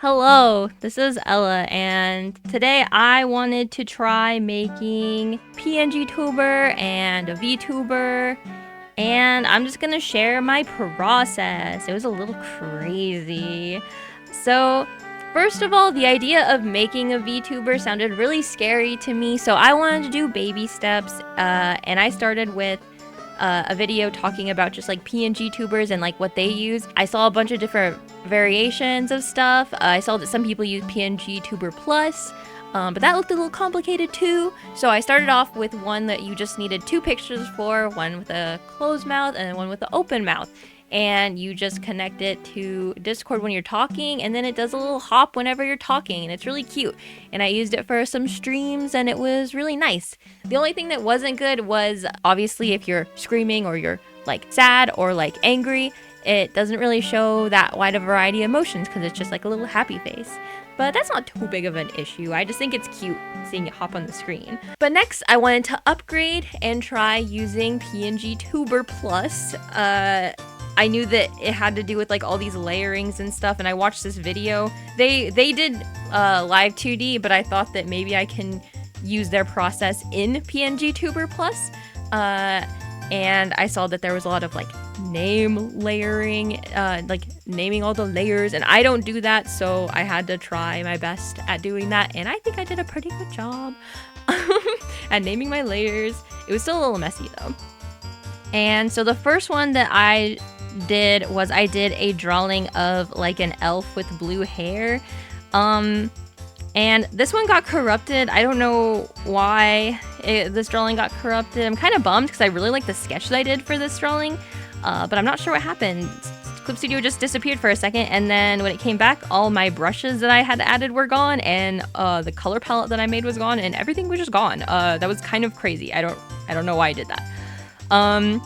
Hello, this is Ella, and today I wanted to try making png-tuber and a Vtuber, and I'm just gonna share my process. It was a little crazy. So, first of all, the idea of making a Vtuber sounded really scary to me, so I wanted to do baby steps, and I started with a video talking about just like PNG tubers and like what they use. I saw a bunch of different variations of stuff. I saw that some people use PNG Tuber Plus, but that looked a little complicated too. So I started off with one that you just needed two pictures for, one with a closed mouth and one with an open mouth. And you just connect it to Discord when you're talking, and then it does a little hop whenever you're talking, and it's really cute. And I used it for some streams, and it was really nice. The only thing that wasn't good was, obviously, if you're screaming or you're like sad or like angry, it doesn't really show that wide a variety of emotions because it's just like a little happy face. But that's not too big of an issue. I just think it's cute seeing it hop on the screen. But next, I wanted to upgrade and try using png-tuber Plus. I knew that it had to do with like all these layerings and stuff, and I watched this video. They did live 2D, but I thought that maybe I can use their process in png-tuber Plus. And I saw that there was a lot of like name layering, like naming all the layers, and I don't do that, so I had to try my best at doing that, and I think I did a pretty good job at naming my layers. It was still a little messy though. And so the first one that I did was I did a drawing of like an elf with blue hair. And this one got corrupted. I don't know why this drawing got corrupted. I'm kind of bummed because I really like the sketch that I did for this drawing, but I'm not sure what happened. Clip Studio just disappeared for a second, and then when it came back, all my brushes that I had added were gone, and the color palette that I made was gone, and everything was just gone. That was kind of crazy. I don't know why I did that.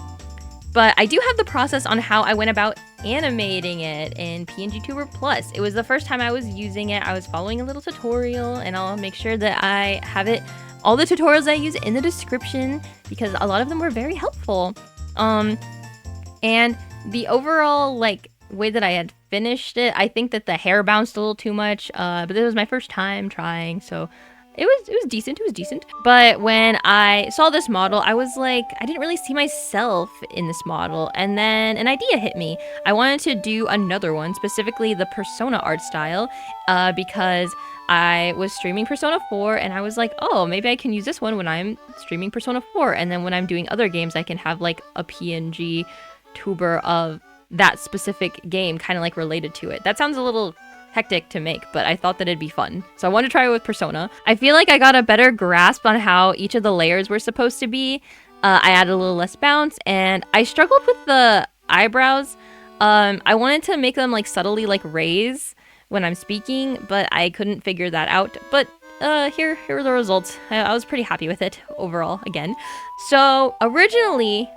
But I do have the process on how I went about animating it in png-tuber Plus. It was the first time I was using it. I was following a little tutorial, and I'll make sure that I have all the tutorials I use in the description because a lot of them were very helpful. And the overall like way that I had finished it, I think that the hair bounced a little too much, but it was my first time trying, so it was decent. It was decent. But when I saw this model, I was like, I didn't really see myself in this model. And then an idea hit me. I wanted to do another one, specifically the Persona art style, because I was streaming Persona 4, and I was like, oh, maybe I can use this one when I'm streaming Persona 4. And then when I'm doing other games, I can have like a PNG tuber of that specific game kind of like related to it. That sounds a little hectic to make, but I thought that it'd be fun. So I wanted to try it with Persona. I feel like I got a better grasp on how each of the layers were supposed to be. I added a little less bounce, and I struggled with the eyebrows. I wanted to make them like subtly like raise when I'm speaking, but I couldn't figure that out. But here are the results. I was pretty happy with it overall again. So originally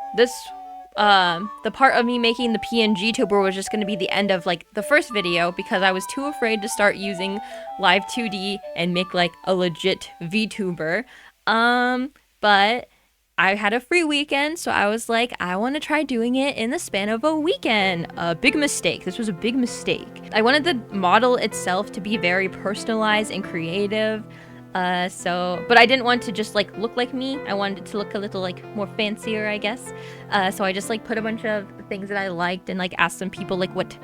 the part of me making the PNG tuber was just going to be the end of like the first video because I was too afraid to start using live 2D and make like a legit VTuber. But I had a free weekend, so I was like, I want to try doing it in the span of a weekend. A big mistake. This was a big mistake. I wanted the model itself to be very personalized and creative. But I didn't want to just like look like me. I wanted it to look a little like more fancier, I guess. So I just like put a bunch of things that I liked and like asked some people like what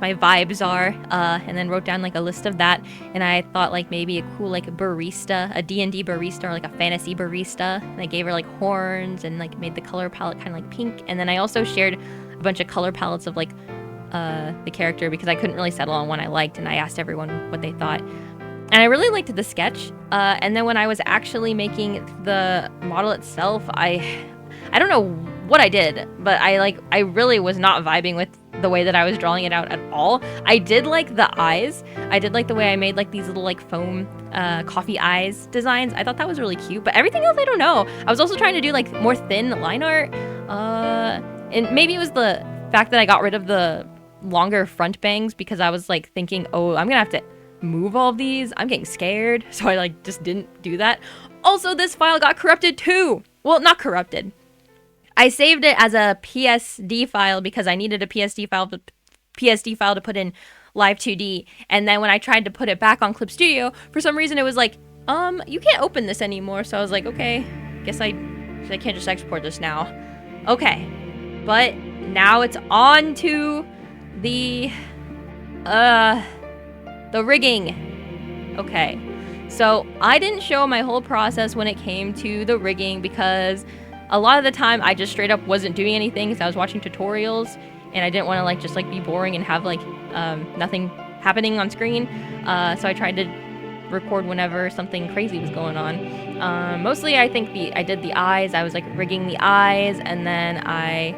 my vibes are, and then wrote down like a list of that. And I thought like maybe a cool like barista, a D&D barista or like a fantasy barista. And I gave her like horns and like made the color palette kind of like pink. And then I also shared a bunch of color palettes of like the character because I couldn't really settle on one I liked, and I asked everyone what they thought. And I really liked the sketch, and then when I was actually making the model itself, I don't know what I did, but I really was not vibing with the way that I was drawing it out at all. I did like the eyes. I did like the way I made like these little like foam coffee eyes designs. I thought that was really cute, but everything else I don't know. I was also trying to do like more thin line art, and maybe it was the fact that I got rid of the longer front bangs because I was like thinking, oh, I'm gonna have to move all of these. I'm getting scared, so I like just didn't do that. Also, this file got corrupted too. Well, not corrupted. I saved it as a PSD file because I needed a PSD file to put in Live 2D. And then when I tried to put it back on Clip Studio, for some reason it was like, you can't open this anymore. So I was like, okay, guess I can't just export this now. Okay, but now it's on to the rigging. Okay, so I didn't show my whole process when it came to the rigging because a lot of the time I just straight up wasn't doing anything because I was watching tutorials and I didn't want to like just like be boring and have like nothing happening on screen. So I tried to record whenever something crazy was going on. Mostly I think I did the eyes. I was like rigging the eyes, and then I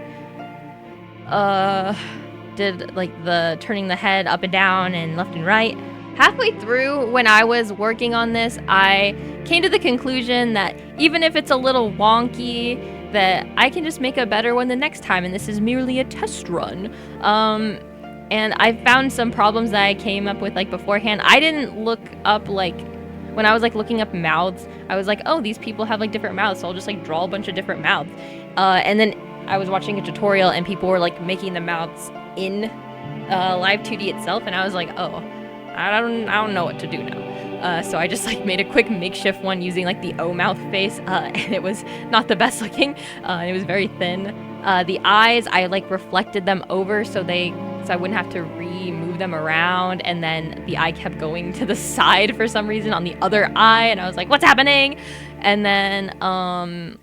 did like the turning the head up and down and left and right. Halfway through when I was working on this, I came to the conclusion that even if it's a little wonky, that I can just make a better one the next time, and this is merely a test run. And I found some problems that I came up with like beforehand. I didn't look up like, when I was like looking up mouths, I was like, oh, these people have like different mouths, so I'll just like draw a bunch of different mouths. And then I was watching a tutorial and people were like making the mouths in Live 2D itself, and I was like, oh, I don't know what to do now. So I just like made a quick makeshift one using like the O mouth face, and it was not the best looking. It was very thin. The eyes, I like reflected them over so I wouldn't have to remove them around, and then the eye kept going to the side for some reason on the other eye, and I was like, what's happening? And then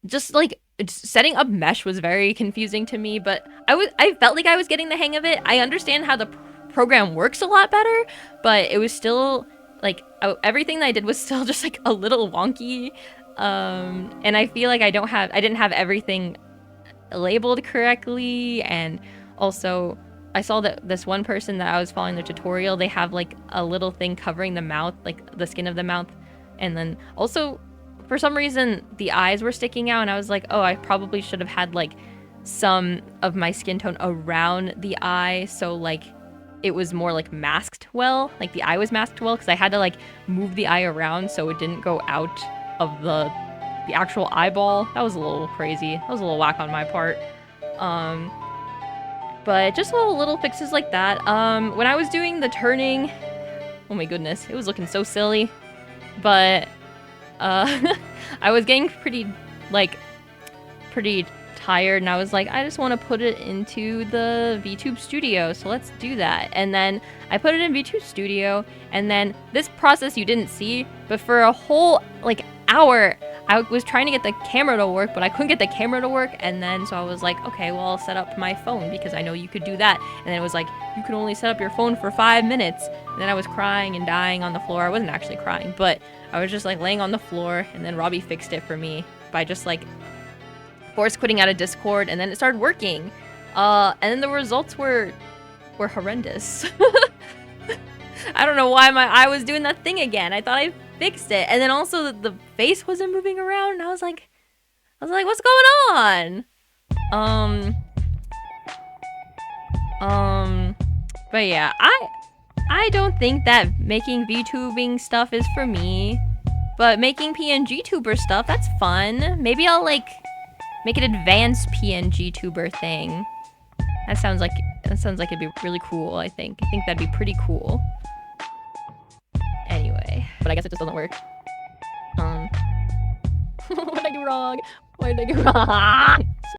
just like setting up mesh was very confusing to me, but I felt like I was getting the hang of it. I understand how the program works a lot better, but it was still like everything that I did was still just like a little wonky, and I feel like I didn't have everything labeled correctly. And also I saw that this one person that I was following the tutorial, they have like a little thing covering the mouth, like the skin of the mouth, and then also for some reason the eyes were sticking out, and I was like, oh, I probably should have had like some of my skin tone around the eye, so like it was more like masked well, like the eye was masked well, because I had to like move the eye around so it didn't go out of the actual eyeball. That was a little crazy. That was a little whack on my part. But just little fixes like that. When I was doing the turning, oh my goodness, it was looking so silly. But I was getting pretty tired, and I was like, I just want to put it into the VTube Studio, so let's do that. And then I put it in VTube Studio, and then this process you didn't see, but for a whole like hour I was trying to get the camera to work, but I couldn't get the camera to work. And then so I was like, okay, well, I'll set up my phone because I know you could do that. And then it was like, you can only set up your phone for 5 minutes. And then I was crying and dying on the floor. I wasn't actually crying, but I was just like laying on the floor, and then Robbie fixed it for me by just like force quitting out of Discord, and then it started working. And then the results were horrendous. I don't know why my eye was doing that thing again. I thought I fixed it, and then also the face wasn't moving around, and I was like, what's going on? But yeah, I don't think that making VTubing stuff is for me, but making PNG-tuber stuff, that's fun. Maybe I'll like make an advanced PNG-tuber thing. That sounds like it'd be really cool. I think that'd be pretty cool. Anyway, but I guess it just doesn't work. What did I do wrong? What did I do wrong?